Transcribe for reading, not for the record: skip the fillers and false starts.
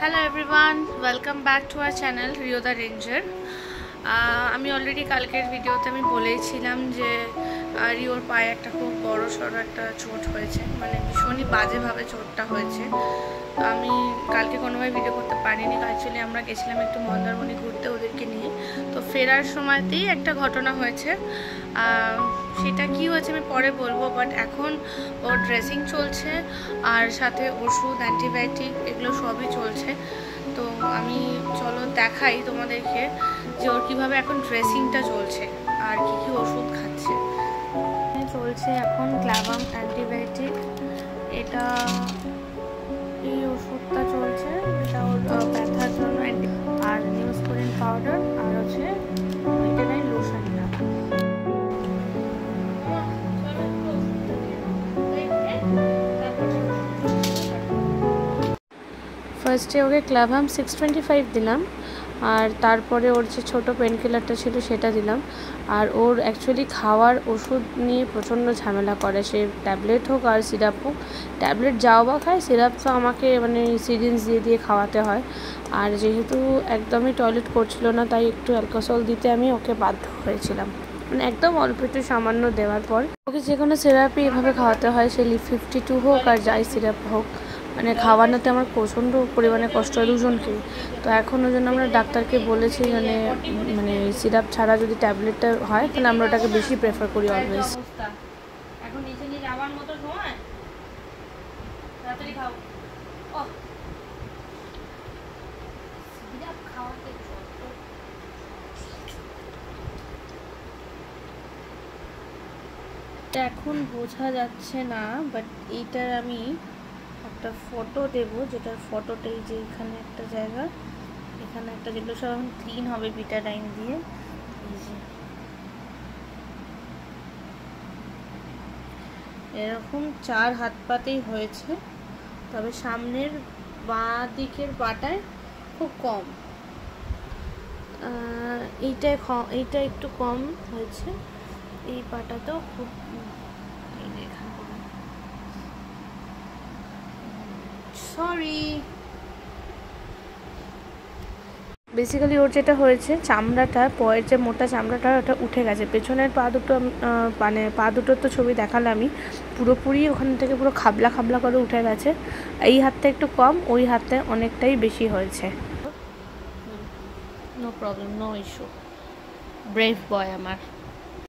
Hello everyone, welcome back to our channel Rio the ranger. আমি already কালকের ভিডিওতে আমি বলেইছিলাম যে রিওর পায়ে একটা খুব বড় সড়ো একটা চোট হয়েছে, মানে ভীষণই বাজেভাবে চোটটা হয়েছে। তো আমি কালকে কোনোভাবে ভিডিও করতে পারিনি। অ্যাকচুয়ালি আমরা গেছিলাম একটু মন্দারমণি ঘুরতে ওদেরকে নিয়ে, তো ফেরার সময়তেই একটা ঘটনা হয়েছে। সেটা কি হয়েছে আমি পরে বলবো, বাট এখন ওর ড্রেসিং চলছে আর সাথে ওষুধ, অ্যান্টিবায়োটিক এগুলো সবই চলছে। তো আমি চলো দেখাই তোমাদেরকে যে ওর কীভাবে এখন ড্রেসিংটা চলছে আর কি কি ওষুধ খাচ্ছে। চলছে এখন ক্লাভাম অ্যান্টিবায়োটিক, এটা এই ওষুধটা চলছে, এটা ওর ব্যথার জন্য, আর নিউজপোরিন পাউডার আর হচ্ছে ভিটামিন লোশনটা। ফার্স্টে ওকে ক্লাভাম 625 দিলাম, আর তারপরে ওর যে ছোটো পেনকিলারটা ছিল সেটা দিলাম। আর ওর অ্যাকচুয়ালি খাওয়ার ওষুধ নিয়ে প্রচণ্ড ঝামেলা করে, সে ট্যাবলেট হোক আর সিরাপ হোক। ট্যাবলেট যাও বা খায়, সিরাপ তো আমাকে মানে সিরিঞ্জ দিয়ে দিয়ে খাওয়াতে হয়। আর যেহেতু একদমই টয়লেট করছিল না, তাই একটু অ্যালকোহল দিতে আমি ওকে বাধ্য হয়েছিলাম, মানে একদম অল্প একটু সামান্য দেওয়ার পর। ওকে যে কোনো সিরাপই এভাবে খাওয়াতে হয়, সে লিভ 52 হোক আর যাই সিরাপ হোক, মানে খাওয়ানোতে আমার প্রচণ্ড পরিমাণে কষ্ট হয় দুজনকেই। তো এখন ওই জন্য আমরা ডাক্তারকে বলেছি মানে সিরাপ ছাড়া যদি ট্যাবলেটটা হয় তাহলে আমরা ওটাকে বেশি প্রেফার করি অলওয়েজ। এখন নিচে নিয়ে যাওয়ার মতো সময়, তাড়াতাড়ি খাও। সিরাপ খাওয়াতে এখন বোঝা যাচ্ছে না, বাট এইটার আমি একটা ফটো দেব, যেটার ফটোটাই যে এখানে একটা জায়গা, এখানে একটা, যেগুলো সব এখন ক্লিন হবে বিটাডাইন দিয়ে। এই যে এরকম 4 হাত পাতেই হয়েছে, তবে সামনের বাঁ দিকের পাটায় খুব কম, এইটা একটু কম হয়েছে, এই পাটাতেও খুব। সরি, বেসিক্যালি ওর যেটা হয়েছে, চামড়াটা, পয়ের যে মোটা চামড়াটা ওটা উঠে গেছে। পেছনের পা দুটো, মানে পা দুটোর তো ছবি দেখালামই, পুরোপুরি ওখান থেকে পুরো খাবলা খাবলা করে উঠে গেছে। এই হাতটা একটু কম, ওই হাতটায় অনেকটাই বেশি হয়েছে। No problem, no issue, brave boy আমার।